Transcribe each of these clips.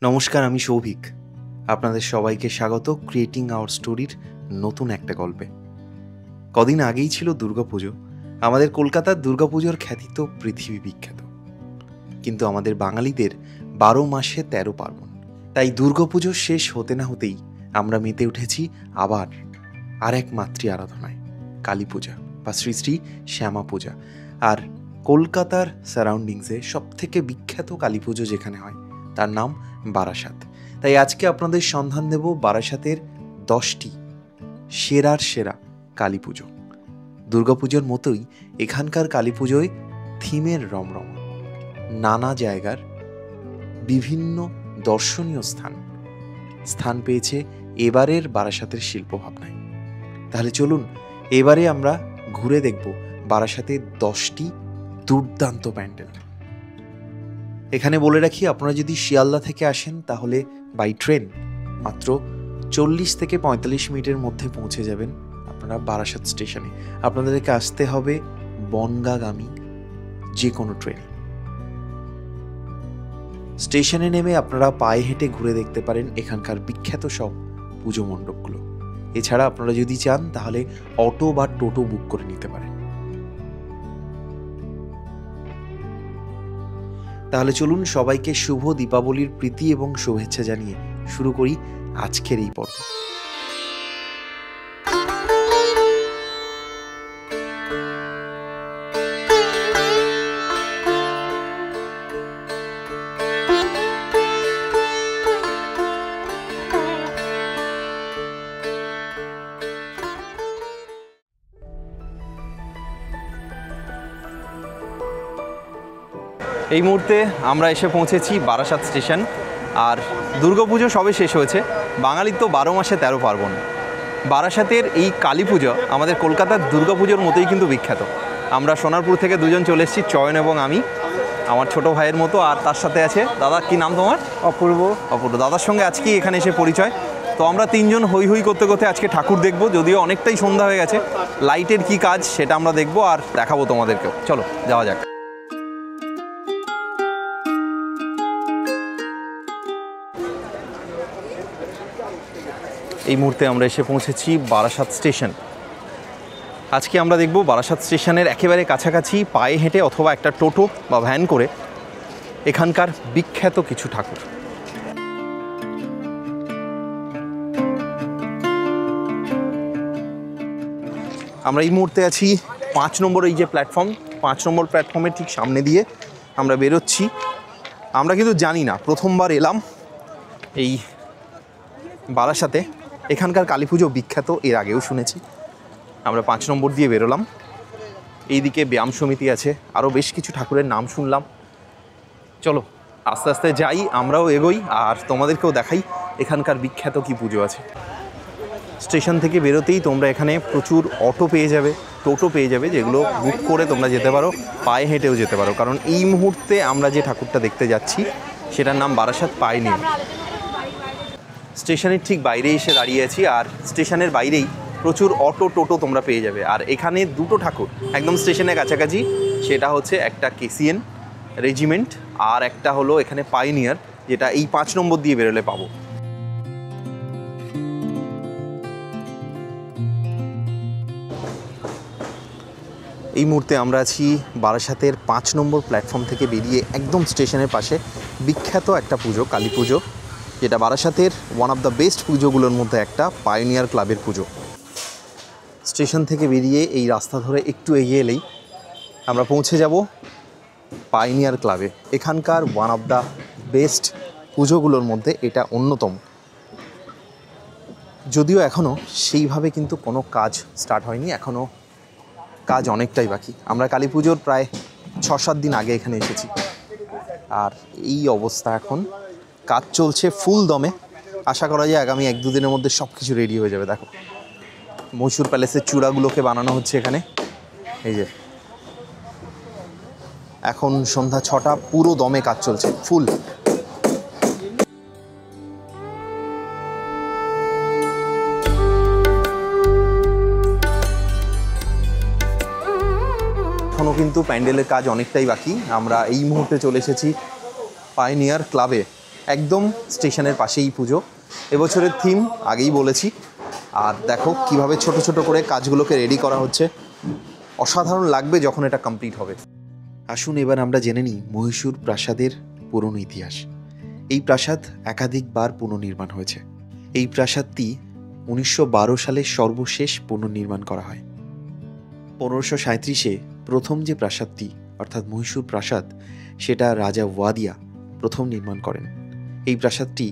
নমস্কার, আমি সৌভিক। আপনাদের সবাইকে স্বাগত ক্রিয়েটিং আওয়ার স্টোরির নতুন একটা গল্পে। কদিন আগেই ছিল দুর্গাপুজো। আমাদের কলকাতার দুর্গাপুজোর খ্যাতি তো পৃথিবী বিখ্যাত, কিন্তু আমাদের বাঙালিদের 12 মাসে 13 পার্বণ। তাই দুর্গাপুজো শেষ হতে না হতেই আমরা মেতে উঠেছি আবার আর এক মাতৃ আরাধনায়, কালী পূজা বা শ্রী শ্রী শ্যামা পূজা। আর কলকাতার সারাউন্ডিংসে সবথেকে বিখ্যাত কালী পুজো যেখানে হয় তার নাম বারাসাত। তাই আজকে আপনাদের সন্ধান দেব বারাসাতের 10টি সেরার সেরা কালী পুজো। দুর্গাপুজোর মতোই এখানকার কালী পুজোয় থিমের রমরম, নানা জায়গার বিভিন্ন দর্শনীয় স্থান পেয়েছে এবারের বারাসাতের শিল্পভাবনায়। তাহলে চলুন এবারে আমরা ঘুরে দেখব বারাসাতের 10টি দুর্দান্ত প্যান্ডেল। এখানে বলে রাখি, আপনারা যদি শিয়ালদা থেকে আসেন তাহলে বাই ট্রেন মাত্র 40 থেকে 45 মিনিটের মধ্যে পৌঁছে যাবেন আপনারা বারাসাত স্টেশনে। আপনাদেরকে আসতে হবে বনগাগামী যে কোনো ট্রেনে। স্টেশনে নেমে আপনারা পায়ে হেঁটে ঘুরে দেখতে পারেন এখানকার বিখ্যাত সব পুজো মণ্ডপগুলো। এছাড়া আপনারা যদি চান তাহলে অটো বা টোটো বুক করে নিতে পারেন। তাহলে চলুন সবাইকে শুভ দীপাবলির প্রীতি এবং শুভেচ্ছা জানিয়ে শুরু করি আজকের এই পর্ব। এই মুহূর্তে আমরা এসে পৌঁছেছি বারাসাত স্টেশন। আর দুর্গাপুজো সবে শেষ হয়েছে। বাঙালির তো 12 মাসে 13 পার্বণ। বারাসাতের এই কালী পুজো আমাদের কলকাতার দুর্গাপুজোর মতোই কিন্তু বিখ্যাত। আমরা সোনারপুর থেকে দুজন চলে এসেছি, চয়ন এবং আমি, আমার ছোট ভাইয়ের মতো। আর তার সাথে আছে দাদা, কি নাম তোমার? অপূর্ব। দাদার সঙ্গে আজকেই এখানে এসে পরিচয়। তো আমরা তিনজন হই হই করতে করতে আজকে ঠাকুর দেখবো, যদিও অনেকটাই সন্ধ্যা হয়ে গেছে। লাইটের কি কাজ সেটা আমরা দেখবো আর দেখাবো তোমাদেরকেও। চলো যাওয়া যাক। এই মুহূর্তে আমরা এসে পৌঁছেছি বারাসাত স্টেশন। আজকে আমরা দেখব বারাসাত স্টেশনের একেবারে কাছাকাছি পায়ে হেঁটে অথবা একটা টোটো বা ভ্যান করে এখানকার বিখ্যাত কিছু ঠাকুর। আমরা এই মুহূর্তে আছি 5 নম্বর এই যে প্ল্যাটফর্ম, 5 নম্বর প্ল্যাটফর্মের ঠিক সামনে দিয়ে আমরা বেরোচ্ছি। আমরা কিন্তু জানি না, প্রথমবার এলাম এই বারাসাতে। এখানকার কালী পুজো বিখ্যাত, এর আগেও শুনেছি। আমরা 5 নম্বর দিয়ে বেরোলাম। এইদিকে ব্যায়াম সমিতি আছে, আরও বেশ কিছু ঠাকুরের নাম শুনলাম। চলো আস্তে আস্তে যাই, আমরাও এগোই আর তোমাদেরকেও দেখাই এখানকার বিখ্যাত কি পুজো আছে। স্টেশন থেকে বেরোতেই তোমরা এখানে প্রচুর অটো পেয়ে যাবে, টোটো পেয়ে যাবে, যেগুলো বুক করে তোমরা যেতে পারো, পায়ে হেঁটেও যেতে পারো। কারণ এই মুহূর্তে আমরা যে ঠাকুরটা দেখতে যাচ্ছি সেটার নাম বারাসাত পায়োনিয়ার। স্টেশনের ঠিক বাইরে এসে দাঁড়িয়ে আছি, আর স্টেশনের বাইরেই প্রচুর অটো টোটো তোমরা পেয়ে যাবে। আর এখানে দুটো ঠাকুর একদম স্টেশনের কাছাকাছি, সেটা হচ্ছে একটা কেসিএন রেজিমেন্ট আর একটা হলো এখানে পায়োনিয়ার, যেটা এই 5 নম্বর দিয়ে বেরোলে পাবো। এই মুহূর্তে আমরা আছি বারাসাতের 5 নম্বর প্ল্যাটফর্ম থেকে বেরিয়ে একদম স্টেশনের পাশে বিখ্যাত একটা পুজো, কালী পুজো, যেটা বারাসাতের ওয়ান অফ দ্য বেস্ট পুজোগুলোর মধ্যে একটা, পায়োনিয়ার ক্লাবের পুজো। স্টেশন থেকে বেরিয়ে এই রাস্তা ধরে একটু এগিয়ে এলেই আমরা পৌঁছে যাব পায়োনিয়ার ক্লাবে। এখানকার ওয়ান অফ দ্য বেস্ট পুজোগুলোর মধ্যে এটা অন্যতম। যদিও এখনও সেইভাবে কিন্তু কোনো কাজ স্টার্ট হয়নি, এখনও কাজ অনেকটাই বাকি। আমরা কালী পুজোর প্রায় 6-7 দিন আগে এখানে এসেছি, আর এই অবস্থা এখন। কাজ চলছে ফুল দমে। আশা করা যায় আগামী 1-2 দিনের মধ্যে সব কিছু রেডি হয়ে যাবে। দেখো মহীশূর প্যালেসের চূড়াগুলোকে বানানো হচ্ছে এখানে। এই যে এখন সন্ধ্যা 6টা, পুরো দমে কাজ চলছে ফুল। এখনও কিন্তু প্যান্ডেলের কাজ অনেকটাই বাকি। আমরা এই মুহূর্তে চলে এসেছি পায়োনিয়ার ক্লাবে। একদম স্টেশনের পাশেই পুজো। এবছরের থিম আগেই বলেছি। আর দেখো কিভাবে ছোট ছোট করে কাজগুলোকে রেডি করা হচ্ছে, অসাধারণ লাগবে যখন এটা কমপ্লিট হবে। আসুন এবার আমরা জেনে নিই মহীশূর প্রাসাদের পুরনো ইতিহাস। এই প্রাসাদ একাধিকবার পুনর্নির্মাণ হয়েছে। এই প্রাসাদটি 1912 সালে সর্বশেষ পুনর্নির্মাণ করা হয়। 1537-এ প্রথম যে প্রাসাদটি অর্থাৎ মহীশূর প্রাসাদ, সেটা রাজা ওয়াদিয়া প্রথম নির্মাণ করেন। এই প্রাসাদটি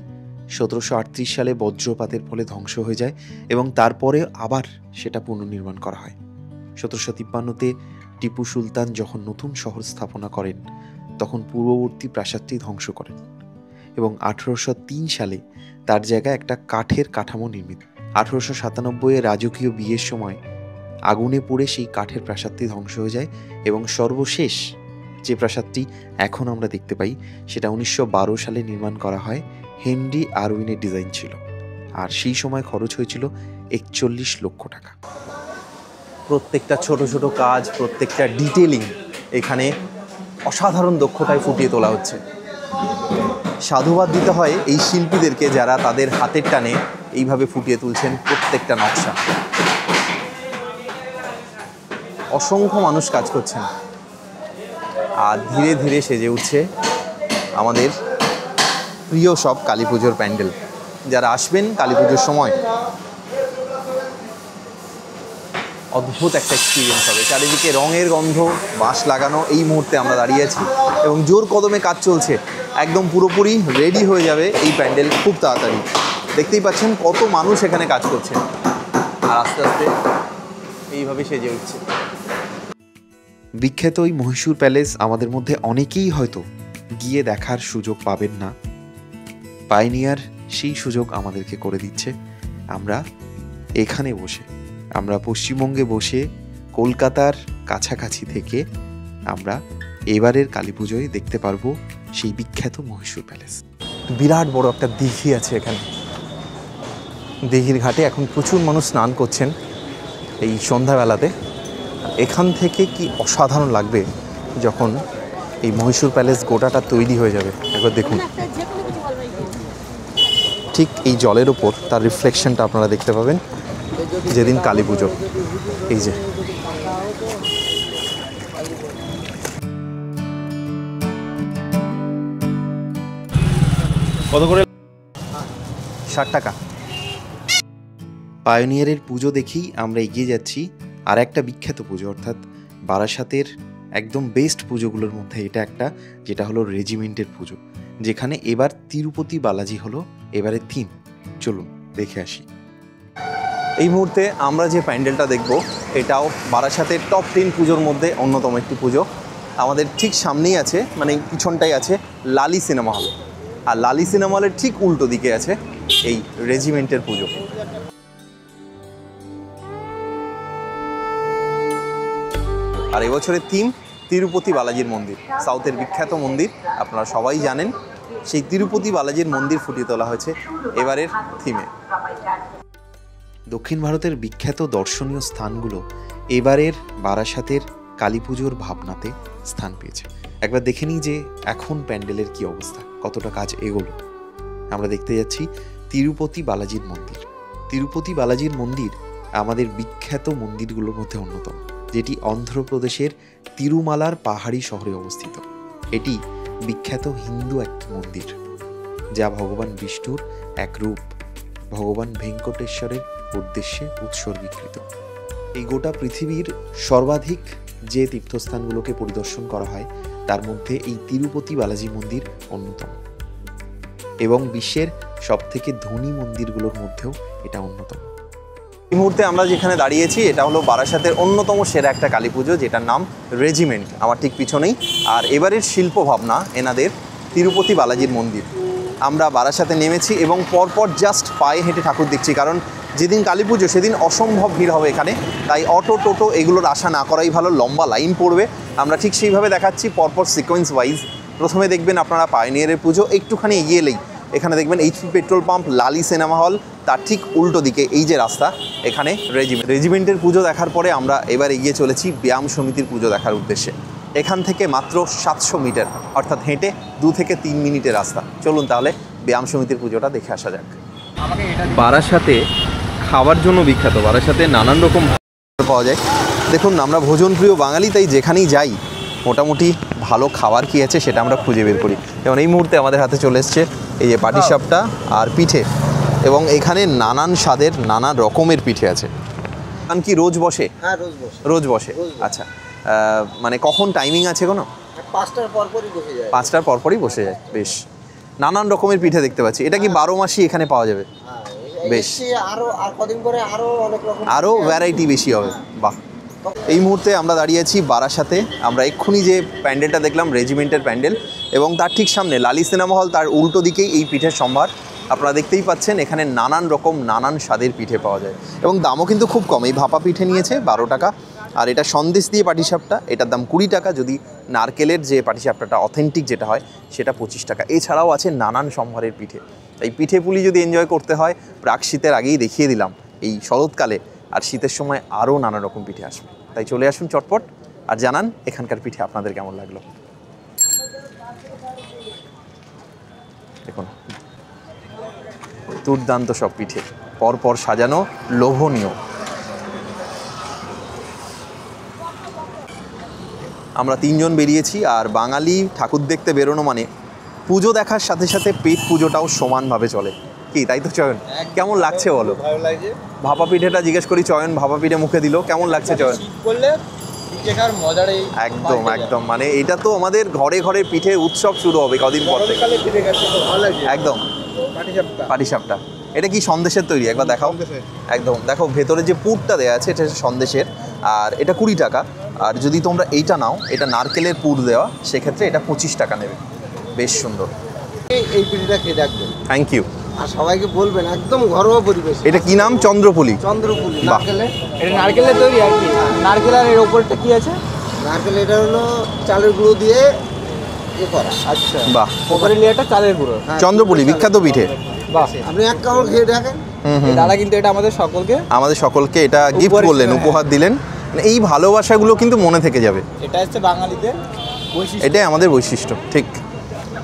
1738 সালে বজ্রপাতের ফলে ধ্বংস হয়ে যায় এবং তারপরে আবার সেটা পুনর্নির্মাণ করা হয়। 1753-তে টিপু সুলতান যখন নতুন শহর স্থাপনা করেন তখন পূর্ববর্তী প্রাসাদটি ধ্বংস করেন এবং 1803 সালে তার জায়গায় একটা কাঠের কাঠামো নির্মিত। 1897-এ রাজকীয় বিয়ের সময় আগুনে পুড়ে সেই কাঠের প্রাসাদটি ধ্বংস হয়ে যায় এবং সর্বশেষ যে প্রাসাদটি এখন আমরা দেখতে পাই সেটা 1912 সালে নির্মাণ করা হয়। হেনরি আরউইনের ডিজাইন ছিল আর সেই সময় খরচ হয়েছিল 41 লক্ষ টাকা। প্রত্যেকটা ছোট ছোট কাজ, প্রত্যেকটা ডিটেলিং এখানে অসাধারণ দক্ষতায় ফুটিয়ে তোলা হচ্ছে। সাধুবাদ দিতে হয় এই শিল্পীদেরকে যারা তাদের হাতের টানে এইভাবে ফুটিয়ে তুলছেন প্রত্যেকটা নকশা। অসংখ্য মানুষ কাজ করছেন আর ধীরে ধীরে সেজে উঠছে আমাদের প্রিয় সব কালী পুজোর প্যান্ডেল। যারা আসবেন কালী পুজোর সময় অদ্ভুত একটা এক্সপিরিয়েন্স হবে। চারিদিকে রঙের গন্ধ, বাঁশ লাগানো। এই মুহূর্তে আমরা দাঁড়িয়ে আছি এবং জোর কদমে কাজ চলছে। একদম পুরোপুরি রেডি হয়ে যাবে এই প্যান্ডেল খুব তাড়াতাড়ি। দেখতেই পাচ্ছেন কত মানুষ এখানে কাজ করছে আর আস্তে আস্তে এইভাবে সেজে উঠছে। বিখ্যাত ওই মহীশূর প্যালেস আমাদের মধ্যে অনেকেই হয়তো গিয়ে দেখার সুযোগ পাবেন না। পাইনিয়ার সেই সুযোগ আমাদেরকে করে দিচ্ছে। আমরা এখানে বসে, আমরা পশ্চিমবঙ্গে বসে কলকাতার কাছাকাছি থেকে আমরা এবারের কালী পুজোয় দেখতে পারবো সেই বিখ্যাত মহীশূর প্যালেস। বিরাট বড় একটা দিঘি আছে এখানে। দিঘির ঘাটে এখন প্রচুর মানুষ স্নান করছেন এই সন্ধ্যাবেলাতে। এখান থেকে কি অসাধারণ লাগবে যখন এই মহীশূর প্যালেস গোটাটা তৈরি হয়ে যাবে। একবার দেখুন, ঠিক এই জলের ওপর তার রিফ্লেকশনটা আপনারা দেখতে পাবেন যেদিন কালী পুজো। এই যে কত করে? 60 টাকা। পায়োনিয়ারের পুজো দেখেই আমরা এগিয়ে যাচ্ছি আর একটা বিখ্যাত পুজো, অর্থাৎ বারাসাতের একদম বেস্ট পুজোগুলোর মধ্যে এটা একটা, যেটা হলো রেজিমেন্টের পুজো, যেখানে এবার তিরুপতি বালাজি হলো এবারের থিম। চলুন দেখে আসি। এই মুহূর্তে আমরা যে প্যান্ডেলটা দেখব এটাও বারাসাতের টপ 10 পুজোর মধ্যে অন্যতম একটি পুজো। আমাদের ঠিক সামনেই আছে, মানে পিছনটাই আছে লালি সিনেমা হল, আর লালি সিনেমা হলের ঠিক উল্টো দিকে আছে এই রেজিমেন্টের পুজো। আর এবছরের থিম তিরুপতি বালাজির মন্দির, সাউথের বিখ্যাত মন্দির, আপনারা সবাই জানেন। সেই তিরুপতি বালাজির মন্দির ফুটিয়ে তোলা হয়েছে এবারের থিমে। দক্ষিণ ভারতের বিখ্যাত দর্শনীয় স্থানগুলো এবারের বারাসাতের কালী পুজোর ভাবনাতে স্থান পেয়েছে। একবার দেখে নিই যে এখন প্যান্ডেলের কি অবস্থা, কতটা কাজ এগোলো। আমরা দেখতে যাচ্ছি তিরুপতি বালাজির মন্দির। তিরুপতি বালাজির মন্দির আমাদের বিখ্যাত মন্দিরগুলোর মধ্যে অন্যতম, যেটি অন্ধ্রপ্রদেশের তিরুমালার পাহাড়ি শহরে অবস্থিত। এটি বিখ্যাত হিন্দু একটি মন্দির, যা ভগবান বিষ্ণুর এক রূপ, ভগবান ভেঙ্কটেশ্বরের উদ্দেশ্যে উৎসর্গীকৃত। এই গোটা পৃথিবীর সর্বাধিক যে তীর্থস্থানগুলোকে পরিদর্শন করা হয় তার মধ্যে এই তিরুপতি বালাজি মন্দির অন্যতম, এবং বিশ্বের সবথেকে ধনী মন্দিরগুলোর মধ্যেও এটা অন্যতম। এই মুহূর্তে আমরা যেখানে দাঁড়িয়েছি এটা হলো বারাসাতের অন্যতম সেরা একটা কালী পুজো, যেটার নাম রেজিমেন্ট, আমার ঠিক পিছনেই। আর এবারের শিল্প ভাবনা এনাদের তিরুপতি বালাজির মন্দির। আমরা বারাসাতে নেমেছি এবং পরপর জাস্ট পায়ে হেঁটে ঠাকুর দেখছি, কারণ যেদিন কালী পুজো সেদিন অসম্ভব ভিড় হবে এখানে, তাই অটো টোটো এগুলোর আশা না করাই ভালো, লম্বা লাইন পড়বে। আমরা ঠিক সেইভাবে দেখাচ্ছি পরপর সিকোয়েন্স ওয়াইজ। প্রথমে দেখবেন আপনারা পায়োনিয়ারের পুজো, একটুখানি এগিয়ে এলেই এখানে দেখবেন এইচপি পেট্রোল পাম্প, লালি সিনেমা হল, তার ঠিক উল্টো দিকে এই যে রাস্তা, এখানে রেজিমেন্টের পুজো দেখার পরে আমরা এবার এগিয়ে চলেছি ব্যায়াম সমিতির পুজো দেখার উদ্দেশ্যে। এখান থেকে মাত্র 700 মিটার, অর্থাৎ হেঁটে 2 থেকে 3 মিনিটের রাস্তা। চলুন তাহলে ব্যায়াম সমিতির পুজোটা দেখে আসা যাক। বারাসাতে খাবার জন্য বিখ্যাত, বারাসাতে নানান রকম পাওয়া যায়। দেখুন আমরা ভোজনপ্রিয় বাঙালি, তাই যেখানেই যাই মোটামুটি ভালো খাবার কী আছে সেটা আমরা খুঁজে বের করি। যেমন এই মুহূর্তে আমাদের হাতে চলে এসছে এই যে পাটিসাপটা আর পিঠে, এবং এখানে নানান স্বাদের নানান রকমের পিঠে আছে। কারণ কি রোজ বসে? হ্যাঁ, রোজ বসে। রোজ বসে, আচ্ছা। মানে কখন টাইমিং আছে কোনো? 5টার পরপরই বসে যায়। 5টার পরপরই বসে যায়, বেশ। নানান রকমের পিঠে দেখতে পাচ্ছি, এটা কি 12 মাসই এখানে পাওয়া যাবে? বেশ, আর কদিন পরে আরো অনেক রকম আরও ভ্যারাইটি বেশি হবে, বাহ। এই মুহূর্তে আমরা দাঁড়িয়ে আছি বারাসাতে। আমরা এক্ষুনি যে প্যান্ডেলটা দেখলাম রেজিমেন্টের প্যান্ডেল, এবং তার ঠিক সামনে লালি সিনেমা হল, তার উল্টো দিকেই এই পিঠের সম্ভার। আপনারা দেখতেই পাচ্ছেন এখানে নানান রকম নানান স্বাদের পিঠে পাওয়া যায়, এবং দামও কিন্তু খুব কম। এই ভাপা পিঠে নিয়েছে 12 টাকা, আর এটা সন্দেশ দিয়ে পাটিসাপটা, এটার দাম 20 টাকা। যদি নারকেলের যে পাটিসাপটাটা অথেন্টিক যেটা হয় সেটা 25 টাকা। এছাড়াও আছে নানান সম্ভারের পিঠে। এই পিঠে পুলি যদি এনজয় করতে হয়, প্রাক শীতের আগেই দেখিয়ে দিলাম, এই শরৎকালে আর শীতের সময় আরও নানা রকম পিঠে আসবে। তাই চলে আসুন চটপট আর জানান এখানকার পিঠে আপনাদের কেমন লাগলো। দেখুন দুর্দান্ত সব পিঠে, পরপর সাজানো, লোভনীয়। আমরা 3 জন বেরিয়েছি, আর বাঙালি ঠাকুর দেখতে বেরোনো মানে পুজো দেখার সাথে সাথে পেট পুজোটাও সমানভাবে চলে, কি তাই তো চয়ন? কেমন লাগছে বলো? ভালো লাগছে। ভাপা পিঠেটা জিজ্ঞেস করি, চয়ন ভাপা পিঠে মুখে দিল, কেমন লাগছে চয়ন? করলে পিঠে খাওয়ার মজাটাই একদম একদম, মানে এটা তো আমাদের ঘরে ঘরে পিঠে উৎসব শুরু হবে কদিন পর থেকে। গরমকালে পিঠে খেতে তো ভালো লাগছে। একদম পাটিসাপটা। পাটিসাপটা, এটা কি সন্দেশের তৈরি? একবার দেখাও। একদম, দেখো ভেতরে যে পুরটা দেওয়া আছে এটা সন্দেশের, আর এটা 20 টাকা। আর যদি তোমরা এইটা নাও, এটা নারকেলের পুর দেওয়া, সেক্ষেত্রে এটা 25 টাকা নেবে। বেশ সুন্দর, এই পিঠেটা খেয়ে দেখবেন। Thank you. আর সবাইকে বলবেন একদম ঘরোয়া পরিবেশ। এটা কি নাম? চন্দ্রপুলি। চন্দ্রপুলি। বাহ। নারকেলে, এটা নারকেলের তৈরি আর কি। নারকেল আর এর ওপরটা কি আছে? নারকেল এটা হলো চালের গুঁড়ো দিয়ে করা। আচ্ছা, বাহ, ওপরের লেয়ারটা চালের গুঁড়ো। হ্যাঁ, চন্দ্রপুলি বিখ্যাত পিঠে। বাহ, আপনি এক কামড় খেয়ে দেখেন। এই দাদা কিন্তু এটা আমাদের সকলকে এটা গিফট উপহার করলেন, হিসেবে, উপহার দিলেন। মানে এই ভালোবাসাগুলো কিন্তু মনে থেকে যাবে, এটা হচ্ছে বাঙালিদের বৈশিষ্ট্য। এটাই আমাদের বৈশিষ্ট্য। ঠিক,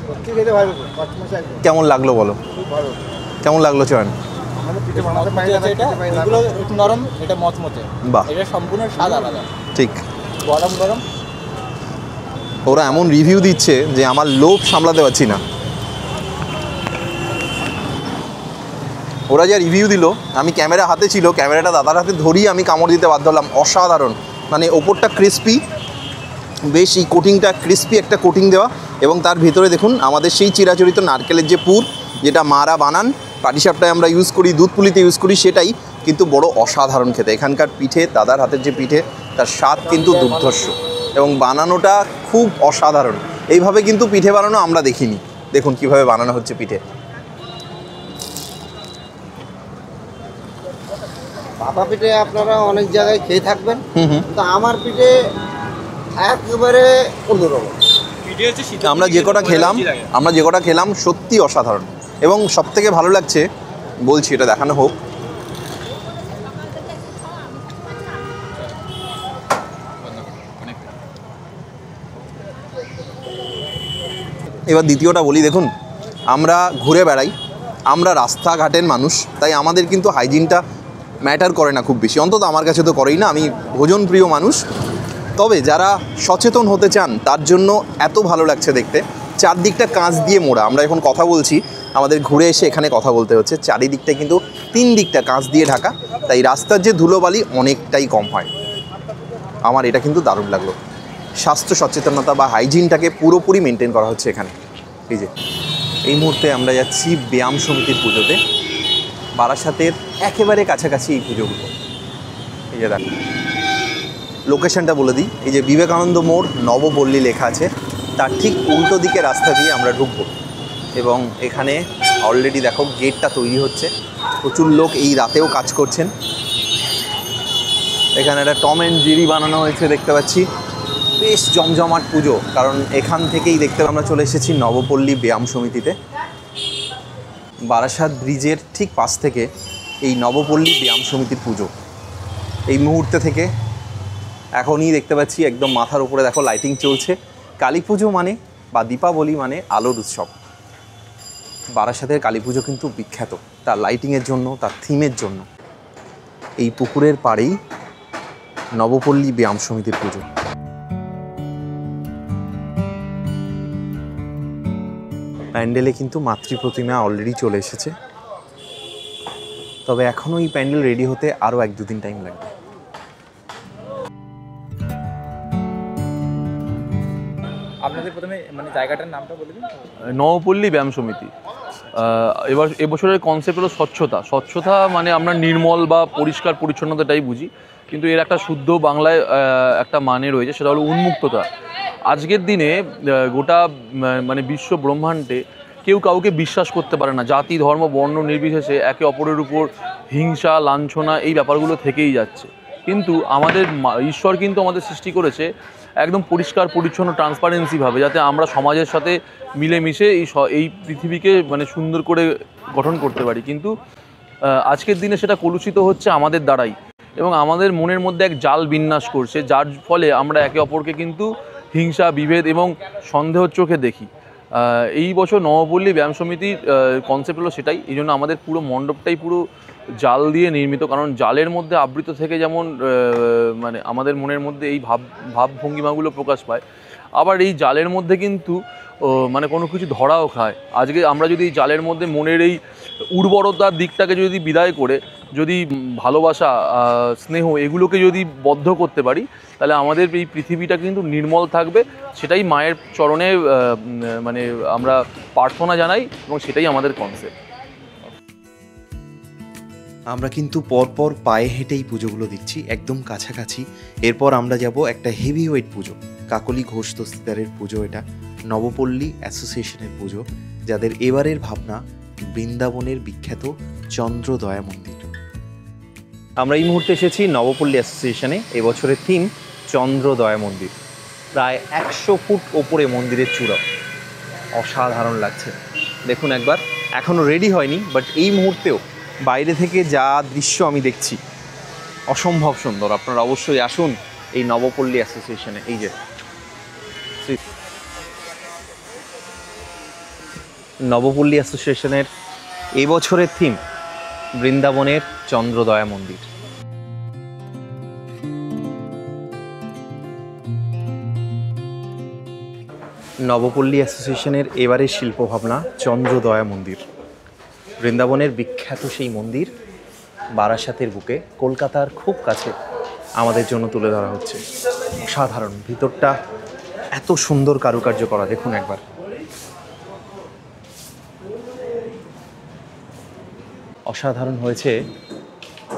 সত্যি খেতে ভালো, কচমচে একদম। কেমন লাগলো বলো? খুব ভালো। কেমন লাগলো চয়ন? আমরা পিঠে বানাতে পারি না, মচমচে এটা, খেতে পারি না। এগুলো একটু নরম, এটা মচমচে। বাহ। এটা সম্পূর্ণ স্বাদ আলাদা, ঠিক। গরম গরম। ওরা এমন রিভিউ দিচ্ছে যে আমার লোভ সামলাতে পারছি না। ওরা যা রিভিউ দিল, আমি ক্যামেরা হাতে ছিল, ক্যামেরাটা দাদার হাতে ধরিয়ে আমি কামড় দিতে বাধ্য হলাম। অসাধারণ, মানে ওপরটা ক্রিস্পি, বেশ এই কোটিংটা ক্রিস্পি একটা কোটিং দেওয়া, এবং তার ভিতরে দেখুন আমাদের সেই চিরাচরিত নারকেলের যে পুর, যেটা মারা বানান, পাটিসাপটায় আমরা ইউজ করি, দুধ পুলিতে ইউজ করি, সেটাই কিন্তু বড় অসাধারণ খেতে। এখানকার পিঠে, দাদার হাতের যে পিঠে, তার স্বাদ কিন্তু দুর্ধর্ষ, এবং বানানোটা খুব অসাধারণ। এইভাবে কিন্তু পিঠে বানানো আমরা দেখিনি। দেখুন কিভাবে বানানো হচ্ছে পিঠে। ভাপা পিঠে আপনারা অনেক জায়গায় খেয়ে থাকবেন, হুম হুম। কিন্তু আমার পিঠে একেবারে অন্যরকম। আমরা যে কটা খেলাম সত্যি অসাধারণ, এবং সবথেকে ভালো লাগছে, বলছি এটা দেখানো হোক। এবার দ্বিতীয়টা বলি, দেখুন আমরা ঘুরে বেড়াই, আমরা রাস্তাঘাটের মানুষ, তাই আমাদের কিন্তু হাইজিনটা ম্যাটার করে না খুব বেশি, অন্তত আমার কাছে তো করেই না। আমি ভোজনপ্রিয় মানুষ। তবে যারা সচেতন হতে চান তার জন্য এত ভালো লাগছে দেখতে। চারদিকটা কাঁচ দিয়ে মোড়া, আমরা এখন কথা বলছি, আমাদের ঘুরে এসে এখানে কথা বলতে হচ্ছে। চারিদিকটা কিন্তু 3 দিকটা কাঁচ দিয়ে ঢাকা, তাই রাস্তার যে ধুলোবালি অনেকটাই কম হয়। আমার এটা কিন্তু দারুণ লাগলো। স্বাস্থ্য সচেতনতা বা হাইজিনটাকে পুরোপুরি মেনটেন করা হচ্ছে এখানে। এই যে এই মুহূর্তে আমরা যাচ্ছি ব্যায়াম সমিতির পুজোতে, বারাসাতের একেবারে কাছাকাছি এই পুজোগুলো। এই যে দেখো লোকেশনটা বলে দিই, এই যে বিবেকানন্দ মোড় নবপল্লী লেখা আছে, তার ঠিক উল্টো দিকে রাস্তা দিয়ে আমরা ঢুকবো, এবং এখানে অলরেডি দেখো গেটটা তৈরি হচ্ছে। প্রচুর লোক এই রাতেও কাজ করছেন। এখানে একটা টম অ্যান্ড জেরি বানানো হয়েছে দেখতে পাচ্ছি। বেশ জমজমাট পুজো, কারণ এখান থেকেই দেখতে আমরা চলে এসেছি নবপল্লী ব্যায়াম সমিতিতে। বারাসাত ব্রিজের ঠিক পাশ থেকে এই নবপল্লী ব্যায়াম সমিতির পুজো। এই মুহূর্তে থেকে এখনই দেখতে পাচ্ছি একদম মাথার উপরে দেখো লাইটিং চলছে। কালী পুজো মানে বা দীপাবলি মানে আলোর উৎসব। বারাসাতের কালী পুজো কিন্তু বিখ্যাত তার লাইটিংয়ের জন্য, তার থিমের জন্য। এই পুকুরের পাড়েই নবপল্লী ব্যায়াম সমিতির পুজো। প্যান্ডেলে কিন্তু মাতৃ প্রতিমা অলরেডি চলে এসেছে, তবে এখনও এই প্যান্ডেল রেডি হতে আরও 1-2 দিন টাইম লাগবে। আপনাদের প্রথমে মানে জায়গাটার নামটা বলে দিন। নবপল্লী ব্যায়াম সমিতি। এবছরের কনসেপ্ট হলো স্বচ্ছতা মানে আমরা নির্মল বা পরিষ্কার পরিচ্ছন্নতাটাই বুঝি, কিন্তু এর একটা শুদ্ধ বাংলায় একটা মানে রয়েছে, সেটা হলো উন্মুক্ততা। আজকের দিনে গোটা মানে বিশ্ব ব্রহ্মাণ্ডে কেউ কাউকে বিশ্বাস করতে পারে না, জাতি ধর্ম বর্ণ নির্বিশেষে একে অপরের উপর হিংসা লাঞ্ছনা এই ব্যাপারগুলো থেকেই যাচ্ছে। কিন্তু আমাদের ঈশ্বর কিন্তু আমাদের সৃষ্টি করেছে একদম পরিষ্কার পরিচ্ছন্ন ট্রান্সপারেন্সিভাবে, যাতে আমরা সমাজের সাথে মিলেমিশে এই পৃথিবীকে মানে সুন্দর করে গঠন করতে পারি। কিন্তু আজকের দিনে সেটা কলুষিত হচ্ছে আমাদের দ্বারাই, এবং আমাদের মনের মধ্যে এক জাল বিন্যাস করছে, যার ফলে আমরা একে অপরকে কিন্তু হিংসা বিভেদ এবং সন্দেহের চোখে দেখি। এই বছর নবপল্লী ব্যায়াম সমিতির কনসেপ্ট হলো সেটাই। এই জন্য আমাদের পুরো মণ্ডপটাই পুরো জাল দিয়ে নির্মিত, কারণ জালের মধ্যে আবৃত থেকে যেমন মানে আমাদের মনের মধ্যে এই ভাবভঙ্গিমাগুলো প্রকাশ পায়, আবার এই জালের মধ্যে কিন্তু মানে কোনো কিছু ধরাও খায়। আজকে আমরা যদি এই জালের মধ্যে মনের এই উর্বরতার দিকটাকে যদি বিদায় করে যদি ভালোবাসা স্নেহ এগুলোকে যদি বদ্ধ করতে পারি, তাহলে আমাদের এই পৃথিবীটা কিন্তু নির্মল থাকবে। সেটাই মায়ের চরণে মানে আমরা প্রার্থনা জানাই, এবং সেটাই আমাদের কনসেপ্ট। আমরা কিন্তু পরপর পায়ে হেঁটেই পুজোগুলো দিচ্ছি, একদম কাছাকাছি। এরপর আমরা যাব একটা হেভি ওয়েট পুজো, কাকলি ঘোষ দস্তিদারের পুজো। এটা নবপল্লী অ্যাসোসিয়েশনের পুজো, যাদের এবারের ভাবনা বৃন্দাবনের বিখ্যাত চন্দ্রদয়া মন্দির। আমরা এই মুহূর্তে এসেছি নবপল্লী অ্যাসোসিয়েশনে। এবছরের থিম চন্দ্রদয়া মন্দির। প্রায় 100 ফুট ওপরে মন্দিরের চূড়া, অসাধারণ লাগছে। দেখুন একবার, এখনও রেডি হয়নি, বাট এই মুহূর্তেও বাইরে থেকে যা দৃশ্য আমি দেখছি অসম্ভব সুন্দর। আপনারা অবশ্যই আসুন এই নবপল্লী অ্যাসোসিয়েশনে। এই যে নবপল্লী অ্যাসোসিয়েশনের এবছরের থিম বৃন্দাবনের চন্দ্রদয়া মন্দির। নবপল্লী অ্যাসোসিয়েশনের এবারের শিল্পভাবনা চন্দ্রদয়া মন্দির। বৃন্দাবনের বিখ্যাত সেই মন্দির বারাসাতের বুকে, কলকাতার খুব কাছে আমাদের জন্য তুলে ধরা হচ্ছে। অসাধারণ, ভিতরটা এত সুন্দর কারুকার্য করা, দেখুন একবার। অসাধারণ হয়েছে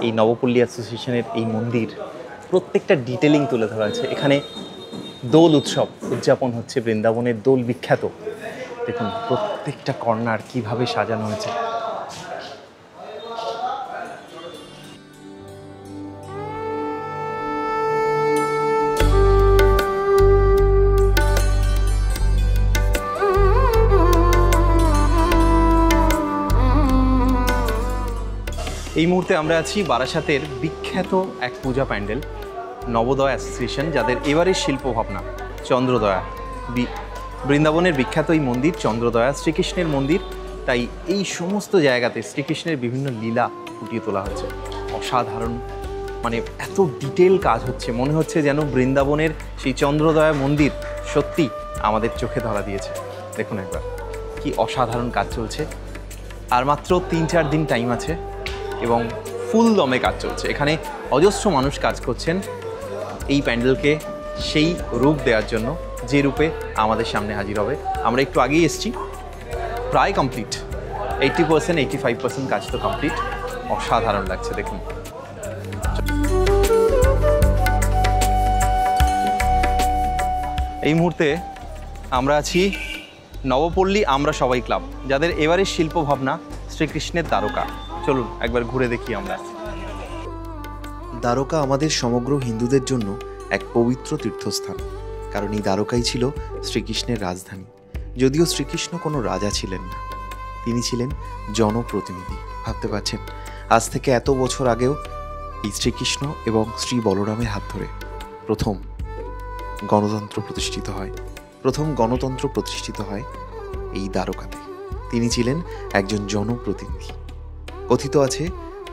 এই নবপল্লী অ্যাসোসিয়েশনের এই মন্দির। প্রত্যেকটা ডিটেলিং তুলে ধরা হয়েছে। এখানে দোল উৎসব উদযাপন হচ্ছে, বৃন্দাবনের দোল বিখ্যাত। দেখুন প্রত্যেকটা কর্নার কিভাবে সাজানো হয়েছে। এই মুহূর্তে আমরা আছি বারাসাতের বিখ্যাত এক পূজা প্যান্ডেল নবোদয় অ্যাসোসিয়েশন, যাদের এবারের শিল্পভাবনা চন্দ্রদয়া। বৃন্দাবনের বিখ্যাত এই মন্দির চন্দ্রদয়া, শ্রীকৃষ্ণের মন্দির। তাই এই সমস্ত জায়গাতে শ্রীকৃষ্ণের বিভিন্ন লীলা ফুটিয়ে তোলা হয়েছে। অসাধারণ, মানে এত ডিটেল কাজ হচ্ছে, মনে হচ্ছে যেন বৃন্দাবনের সেই চন্দ্রদয়া মন্দির সত্যি আমাদের চোখে ধরা দিয়েছে। দেখুন একবার কি অসাধারণ কাজ চলছে। আর মাত্র 3-4 দিন টাইম আছে এবং ফুল দমে কাজ চলছে। এখানে অজস্র মানুষ কাজ করছেন এই প্যান্ডেলকে সেই রূপ দেওয়ার জন্য, যে রূপে আমাদের সামনে হাজির হবে। আমরা একটু আগেই এসেছি, প্রায় কমপ্লিট। 80%, 85% কাজ তো কমপ্লিট। অসাধারণ লাগছে দেখুন। এই মুহূর্তে আমরা আছি নবপল্লী আমরা সবাই ক্লাব, যাদের এবারের শিল্পভাবনা শ্রীকৃষ্ণের দ্বারকা। চলুন একবার ঘুরে দেখি আমরা। দ্বারকা আমাদের সমগ্র হিন্দুদের জন্য এক পবিত্র তীর্থস্থান, কারণ এই দ্বারকাই ছিল শ্রীকৃষ্ণের রাজধানী। যদিও শ্রীকৃষ্ণ কোনো রাজা ছিলেন না, তিনি ছিলেন জনপ্রতিনিধি। ভাবতে পারছেন, আজ থেকে এত বছর আগেও এই শ্রীকৃষ্ণ এবং শ্রী বলরামের হাত ধরে প্রথম গণতন্ত্র প্রতিষ্ঠিত হয় এই দ্বারকাতে। তিনি ছিলেন একজন জনপ্রতিনিধি। কথিত আছে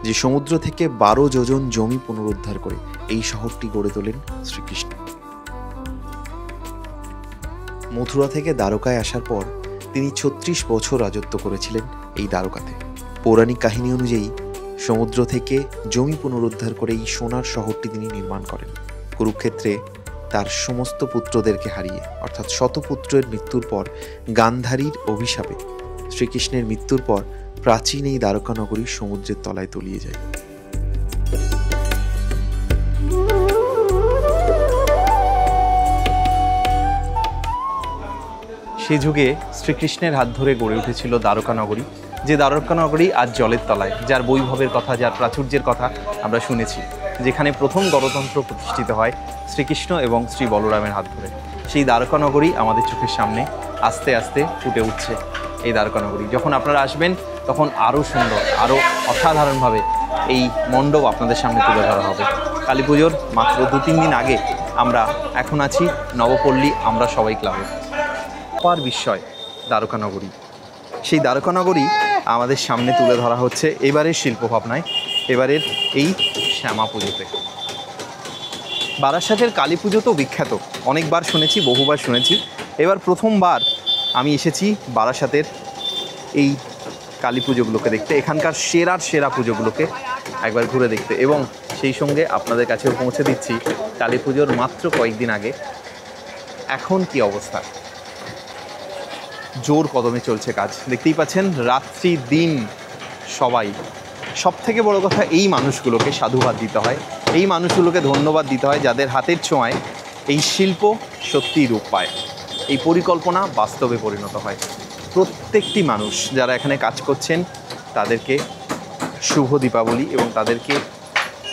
যে সমুদ্র থেকে 12 যোজন জমি পুনরুদ্ধার করে এই শহরটি গড়ে তোলেন শ্রীকৃষ্ণ। মথুরা থেকে দ্বারকায় আসার পর তিনি 36 বছর রাজত্ব করেছিলেন এই দ্বারকাতে। পৌরাণিক কাহিনী অনুযায়ী সমুদ্র থেকে জমি পুনরুদ্ধার করে এই সোনার শহরটি তিনি নির্মাণ করেন। কুরুক্ষেত্রে তার সমস্ত পুত্রদেরকে হারিয়ে, অর্থাৎ শতপুত্রের মৃত্যুর পর গান্ধারীর অভিশাপে শ্রীকৃষ্ণের মৃত্যুর পর প্রাচীন এই দ্বারকা নগরী সমুদ্রের তলায় তলিয়ে যায়। সে যুগে শ্রীকৃষ্ণের হাত ধরে গড়ে উঠেছিল দ্বারকা নগরী, যে দ্বারকা নগরী আজ জলের তলায়, যার বৈভবের কথা, যার প্রাচুর্যের কথা আমরা শুনেছি, যেখানে প্রথম গণতন্ত্র প্রতিষ্ঠিত হয় শ্রীকৃষ্ণ এবং শ্রী বলরামের হাত ধরে। সেই দ্বারকা নগরী আমাদের চোখের সামনে আস্তে আস্তে ফুটে উঠছে। এই দ্বারকা নগরী যখন আপনারা আসবেন তখন আরও সুন্দর, আরও অসাধারণভাবে এই মণ্ডপ আপনাদের সামনে তুলে ধরা হবে। কালী পুজোর মাত্র 2-3 দিন আগে আমরা এখন আছি নবপল্লী আমরা সবাই ক্লাবে। অপার বিস্ময় দ্বারকা নগরী, সেই দ্বারকা নগরী আমাদের সামনে তুলে ধরা হচ্ছে এবারের শিল্পভাবনায়, এবারের এই শ্যামা পুজোতে। বারাসাতের কালী পুজো তো বিখ্যাত, অনেকবার শুনেছি, বহুবার শুনেছি। এবার প্রথমবার আমি এসেছি বারাসাতের এই কালী পুজোগুলোকে দেখতে, এখানকার সেরা পুজোগুলোকে একবার ঘুরে দেখতে, এবং সেই সঙ্গে আপনাদের কাছেও পৌঁছে দিচ্ছি কালী পুজোর মাত্র কয়েকদিন আগে এখন কি অবস্থা। জোর কদমে চলছে কাজ, দেখতেই পাচ্ছেন, রাত্রি দিন সবাই। সব থেকে বড় কথা, এই মানুষগুলোকে সাধুবাদ দিতে হয়, এই মানুষগুলোকে ধন্যবাদ দিতে হয়, যাদের হাতের ছোঁয়ায় এই শিল্প সত্যিই রূপ পায়, এই পরিকল্পনা বাস্তবে পরিণত হয়। প্রত্যেকটি মানুষ যারা এখানে কাজ করছেন তাদেরকে শুভ দীপাবলি এবং তাদেরকে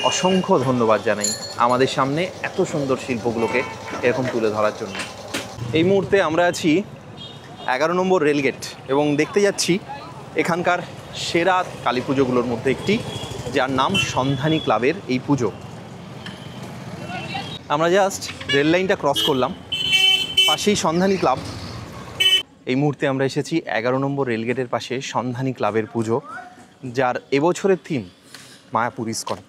অসংখ্য ধন্যবাদ জানাই আমাদের সামনে এত সুন্দর শিল্পগুলোকে এরকম তুলে ধরার জন্য। এই মুহূর্তে আমরা আছি 11 নম্বর রেলগেট এবং দেখতে যাচ্ছি এখানকার সেরা কালী পুজোগুলোর মধ্যে একটি, যার নাম সন্ধানী ক্লাবের এই পুজো। আমরা জাস্ট রেল লাইনটা ক্রস করলাম, পাশেই সন্ধানী ক্লাব। এই মুহূর্তে আমরা এসেছি 11 নম্বর রেলগেটের পাশে সন্ধানী ক্লাবের পুজো, যার এবছরের থিম মায়াপুর ইস্কন।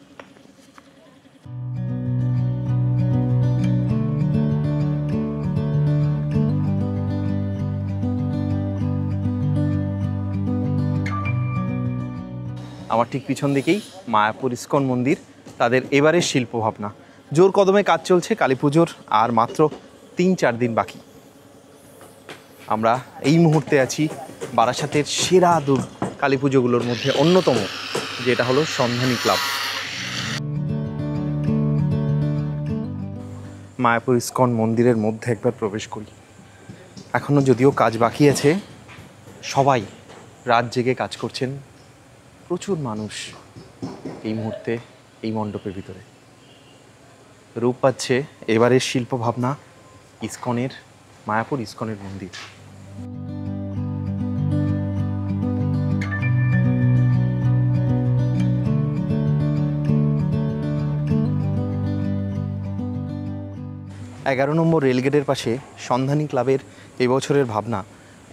আমার ঠিক পিছন দিকেই মায়াপুর ইস্কন মন্দির, তাদের এবারের শিল্পভাবনা। জোর কদমে কাজ চলছে কালী পুজোর, আর মাত্র 3-4 দিন বাকি। আমরা এই মুহূর্তে আছি বারাসাতের সেরা কালী পুজোগুলোর মধ্যে অন্যতম, যেটা হলো সন্ধানী ক্লাব। মায়াপুর ইস্কন মন্দিরের মধ্যে একবার প্রবেশ করি। এখনও যদিও কাজ বাকি আছে, সবাই রাত জেগে কাজ করছেন, প্রচুর মানুষ এই মুহূর্তে এই মণ্ডপের ভিতরে। রূপ পাচ্ছে এবারের শিল্পভাবনা ইস্কনের, মায়াপুর ইস্কনের মন্দির। এগারো নম্বর রেলগেটের পাশে সন্ধানী ক্লাবের এবছরের ভাবনা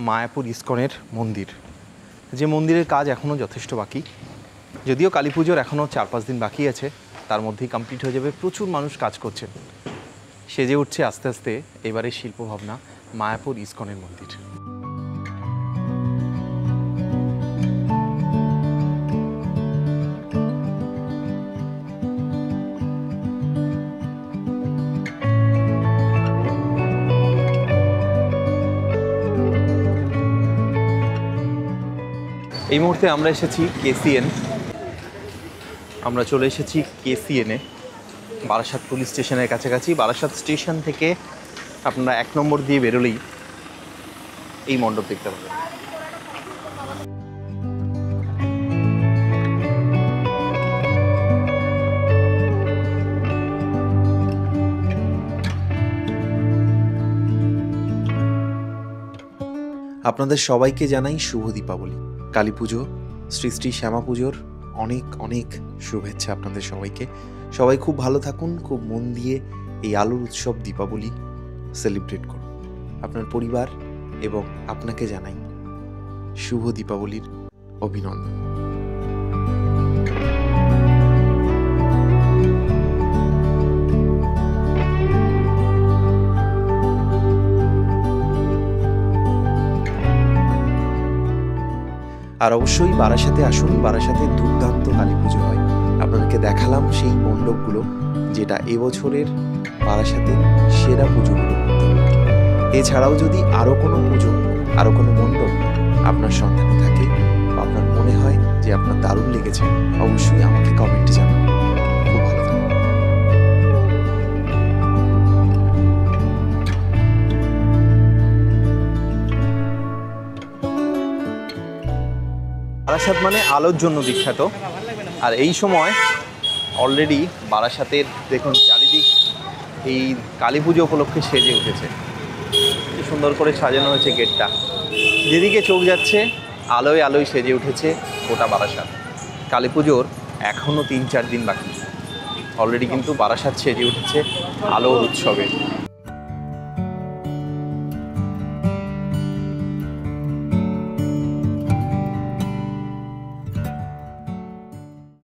মায়াপুর ইস্কনের মন্দির, যে মন্দিরের কাজ এখনও যথেষ্ট বাকি। যদিও কালী পুজোর এখনও 4-5 দিন বাকি আছে, তার মধ্যেই কমপ্লিট হয়ে যাবে। প্রচুর মানুষ কাজ করছেন, সেজে উঠছে আস্তে আস্তে এবারের শিল্পভাবনা মায়াপুর ইস্কনের মন্দির। এই মুহূর্তে আমরা এসেছি কেসিএন। আমরা চলে এসেছি কেসিএনে, বারাসাত পুলিশ স্টেশনের কাছাকাছি। বারাসাত স্টেশন থেকে আপনারা 1 নম্বর দিয়ে বেরোলেই এই মণ্ডপ দেখতে পাবেন। আপনাদের সবাইকে জানাই শুভ দীপাবলি, কালী পুজো, শ্রী শ্রী শ্যামা পুজোর অনেক অনেক শুভেচ্ছা আপনাদের সবাইকে। সবাই খুব ভালো থাকুন, খুব মন দিয়ে এই আলোর উৎসব দীপাবলি সেলিব্রেট করুন। আপনার পরিবার এবং আপনাকে জানাই শুভ দীপাবলির অভিনন্দন। আর অবশ্যই বারাসাতে আসুন, বারাসাতে দুর্দান্ত কালী পুজো হয়। আপনাদেরকে দেখালাম সেই মণ্ডপগুলো, যেটা এবছরের বারাসাতে সেরা পুজোগুলোর মধ্যে। এছাড়াও যদি আরও কোনো পুজো, আরও কোনো মণ্ডপ আপনার সন্ধানে থাকে বা আপনার মনে হয় যে আপনার দারুণ লেগেছে, অবশ্যই আমাকে কমেন্টে জানান। খুব ভালো থাকবেন। বারাসাত মানে আলোর জন্য বিখ্যাত। আর এই সময় অলরেডি বারাসাতের দেখুন চারিদিক এই কালী পুজো উপলক্ষে সেজে উঠেছে। কি সুন্দর করে সাজানো হয়েছে গেটটা, যেদিকে চোখ যাচ্ছে আলোয় আলোয় সেজে উঠেছে গোটা বারাসাত। কালী পুজোর এখনও 3-4 দিন বাকি, অলরেডি কিন্তু বারাসাত সেজে উঠেছে আলোর উৎসবে।